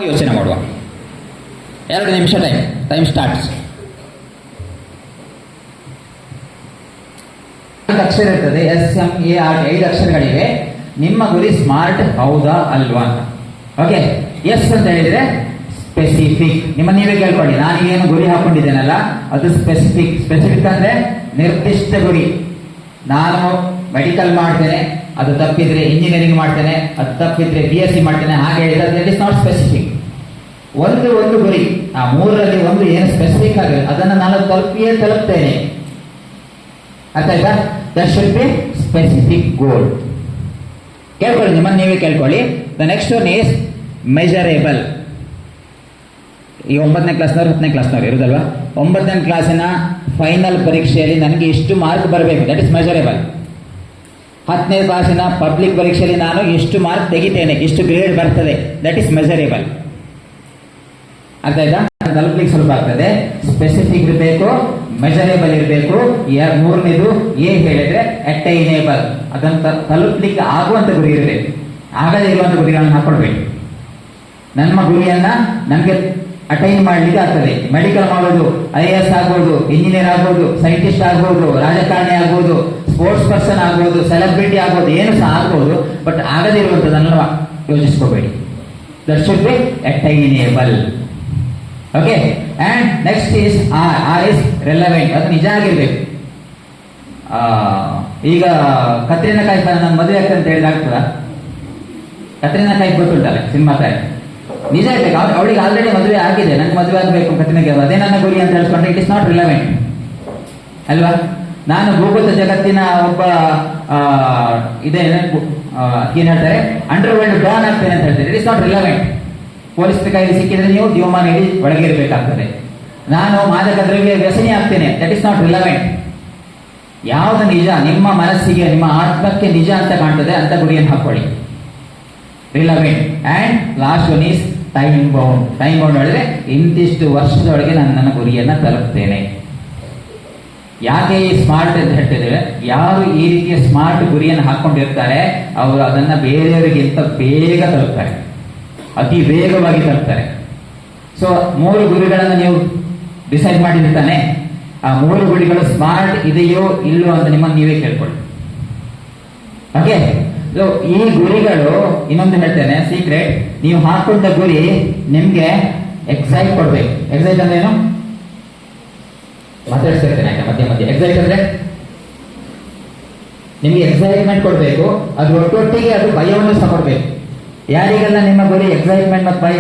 ಯೋಚನೆ ಮಾಡುವ. 2 ನಿಮಿಷ ಟೈಮ್ ಸ್ಟಾರ್ಟ್ಸ್. 5 ಅಕ್ಷರ ಇರ್ತದೆ. SMART 5 ಅಕ್ಷರಗಳಿವೆ. ನಿಮ್ಮ ಗುರಿ ಸ್ಮಾರ್ಟ್ ಹೌದಾ ಅಲ್ವಾ ಅಂತ. ಓಕೆ, ಎಸ್ ಅಂತ ಹೇಳಿದ್ರೆ ಸ್ಪೆಸಿಫಿಕ್. ನಿಮ್ಮ ನೀವೇ ಕೇಳ್ಕೊಳ್ಳಿ, ನಾನೀಗೇನು ಗುರಿ ಹಾಕೊಂಡಿದ್ದೇನಲ್ಲ ಅದು ಸ್ಪೆಸಿಫಿಕ್. ಸ್ಪೆಸಿಫಿಕ್ ಅಂದ್ರೆ ನಿರ್ದಿಷ್ಟ ಗುರಿ. ನಾನು ಮೆಡಿಕಲ್ ಮಾಡ್ತೇನೆ, ಅದು ತಪ್ಪಿದ್ರೆ ಇಂಜಿನಿಯರಿಂಗ್ ಮಾಡ್ತೇನೆ, ಅದು ತಪ್ಪಿದ್ರೆ BSc ಮಾಡ್ತೇನೆ, ಹಾಗೆ ಹೇಳಿದ್ರೆ ದಟ್ ಇಸ್ ನಾಟ್ ಸ್ಪೆಸಿಫಿಕ್. ಒಂದು ಗುರಿ, ಆ 3ರಲ್ಲಿ ಒಂದು ಏನು ಸ್ಪೆಸಿಫಿಕ್ ಆಗಿದೆ ಅದನ್ನು ನಾನು ತಲುಪ್ತೇನೆ. ಅರ್ಥ ಆಯ್ತಾ? That should be specific goal. ಕೇಳ್ಕೊಳ್ಳಿ, ನಿಮ್ಮನ್ನು ನೀವೇ ಕೇಳ್ಕೊಳ್ಳಿ. The next one is measurable. ಈ 9ನೇ ಕ್ಲಾಸ್ನವ್ರು 10ನೇ ಕ್ಲಾಸ್ನವ್ರು ಇರುದಲ್ವಾ? 9ನೇ ಕ್ಲಾಸಿನ ಫೈನಲ್ ಪರೀಕ್ಷೆಯಲ್ಲಿ ನನಗೆ ಇಷ್ಟು ಮಾರ್ಕ್ ಬರಬೇಕು, ದಟ್ ಇಸ್ ಮೆಜರೇಬಲ್. 10ನೇ ಕ್ಲಾಸಿನ ಪಬ್ಲಿಕ್ ಪರೀಕ್ಷೆಯಲ್ಲಿ ನಾನು ಇಷ್ಟು ಮಾರ್ಕ್ ತೆಗಿತೇನೆ, ಇಷ್ಟು ಗ್ರೇಡ್ ಬರ್ತದೆ, ದಟ್ ಇಸ್ ಮೆಜರೇಬಲ್. ಅರ್ಥ ಆಯ್ತಾ? ತಲುಪಲಿಕ್ಕೆ ಸ್ವಲ್ಪ ಆಗ್ತದೆ. ಸ್ಪೆಸಿಫಿಕ್ ಇರಬೇಕು, ಮೆಜರೇಬಲ್ ಇರಬೇಕು. 3ನೇದು ಎ ಹೇಳಿದ್ರೆ ಅಟೈನೇಬಲ್. ಅದನ್ನು ತಲುಪಲಿಕ್ಕೆ ಆಗುವಂತ ಗುರಿ ಇರಬೇಕು, ಆಗದೇ ಇರುವಂತ ಗುರಿಗಳನ್ನು ಹಾಕೊಳ್ಬೇಕು. ನಮ್ಮ ಗುರಿಯನ್ನ ನಮಗೆ ಅಟೈನ್ ಮಾಡ್ಲಿಕ್ಕೆ ಆಗ್ತದೆ. ಮೆಡಿಕಲ್ ಮಾಡೋದು, IAS ಆಗ್ಬೋದು, ಇಂಜಿನಿಯರ್ ಆಗ್ಬೋದು, ಸೈಂಟಿಸ್ಟ್ ಆಗ್ಬೋದು, ರಾಜಕಾರಣಿ ಆಗ್ಬೋದು, ಸ್ಪೋರ್ಟ್ಸ್ ಪರ್ಸನ್ ಆಗ್ಬೋದು, ಸೆಲೆಬ್ರಿಟಿ ಆಗ್ಬೋದು, ಏನು ಸಹ ಆಗ್ಬೋದು. ಬಟ್ ಆಗದೇ ಇರುವಂತದನ್ನು ಯೋಚಿಸ್ಕೋಬೇಡಿ. That should be attainable. Okay, and next is R is relevant. ಅದು ನಿಜ ಆಗಿರ್ಬೇಕು. ಈಗ ಕತ್ರಿನಾ ಕೈಫ್ ನನ್ನ ಮದುವೆ ಆಗ್ತದೆ ಅಂತ ಹೇಳಿದ್ರೆ ಆಗ್ತದ? ಕತ್ರಿನಾ ಕೈಫ್ ಗೊತ್ತುಂಟಲ್ಲ, ಸಿನಿಮಾ ತಾಯಿ. ನಿಜ ಇರ್ಬೇಕು. ಅವಳಿಗೆ ಆಲ್ರೆಡಿ ಮದುವೆ ಆಗಿದೆ, ನಂಗೆ ಮದುವೆ ಆಗಬೇಕು ಕತ್ರಿನಾ ಕೈಫ್, ಅದೇ ನನ್ನ ಗುರಿ ಅಂತ ಹೇಳ್ಕೊಂಡ್ರೆ ಇಟ್ ಇಸ್ ನಾಟ್ ರಿಲೆವೆಂಟ್ ಅಲ್ವಾ? ನಾನು ಭೂಗತ ಜಗತ್ತಿನ ಒಬ್ಬ ಇದೇ ಏನ್ ಹೇಳ್ತಾರೆ, ಅಂಡರ್ವರ್ಲ್ಡ್ ಡಾನ್ ಆಗ್ತೇನೆ ಅಂತ ಹೇಳ್ತಾರೆ. It is not relevant. Police ಕೈಯಲ್ಲಿ ಸಿಕ್ಕಿದ್ರೆ ನೀವು ಜೀವಮಾನ ಇಡೀ ಒಳಗೆ ಇರಬೇಕಾಗ್ತದೆ. ನಾನು ಮಾದಕ ದ್ರವ್ಯ ವ್ಯಸನಿ ಆಗ್ತೇನೆ, ದಟ್ ಇಸ್ ನಾಟ್ ರಿಲೆವೆಂಟ್. ಯಾವುದು ನಿಜ, ನಿಮ್ಮ ಮನಸ್ಸಿಗೆ ನಿಮ್ಮ ಆತ್ಮಕ್ಕೆ ನಿಜ ಅಂತ ಕಾಣ್ತದೆ ಅಂತ ಗುರಿಯನ್ನು ಹಾಕೊಳ್ಳಿ, relevant. And last one is time bound. Time bound ಹೇಳಿದ್ರೆ ಇಂತಿಷ್ಟು ವರ್ಷದೊಳಗೆ ನಾನು ನನ್ನ ಗುರಿಯನ್ನ ತಲುಪ್ತೇನೆ. ಯಾಕೆ ಈ ಸ್ಮಾರ್ಟ್ ಅಂತ ಹೇಳ್ತಿದ್ದೇವೆ? ಯಾರು ಈ ರೀತಿಯ ಸ್ಮಾರ್ಟ್ ಗುರಿಯನ್ನು ಹಾಕೊಂಡಿರ್ತಾರೆ ಅವರು ಅದನ್ನ ಬೇರೆಯವರಿಗಿಂತ ಬೇಗ ತಲುಪ್ತಾರೆ, ಅತಿ ವೇಗವಾಗಿ ತಲುಪ್ತಾರೆ. ಸೊ 3 ಗುರಿಗಳನ್ನು ನೀವು ಡಿಸೈಡ್ ಮಾಡಿರ್ತಾನೆ. ಆ 3 ಗುರಿಗಳು ಸ್ಮಾರ್ಟ್ ಇದೆಯೋ ಇಲ್ಲೋ ಅಂತ ನಿಮ್ಮನ್ನು ನೀವೇ ಕೇಳ್ಕೊಳ್ಳಿ. ಓಕೆ, ಸೊ ಈ ಗುರಿಗಳು, ಇನ್ನೊಂದು ಹೇಳ್ತೇನೆ ಸೀಕ್ರೆಟ್, ನೀವು ಹಾಕೊಂಡ ಗುರಿ ನಿಮ್ಗೆ ಎಕ್ಸೈಟ್ ಕೊಡ್ಬೇಕು. ಎಕ್ಸೈಟ್ ಅಂದ್ರೆ ಏನು? ಮಾತಾಡ್ತಿರ್ತೇನೆ ಆಯ್ತಾ ಮಧ್ಯ ಮಧ್ಯೆ. ಎಕ್ಸೈಟ್ ಅಂದ್ರೆ ನಿಮ್ಗೆ ಎಕ್ಸೈಟ್ಮೆಂಟ್ ಕೊಡ್ಬೇಕು, ಅದ್ರ ಒಟ್ಟೊಟ್ಟಿಗೆ ಅದು ಭಯವನ್ನು ಸಹ ಕೊಡ್ಬೇಕು. ಯಾರಿಗೆಲ್ಲ ನಿಮ್ಮ ಗುರಿ ಎಕ್ಸೈಟ್ಮೆಂಟ್ ಮತ್ತು ಭಯ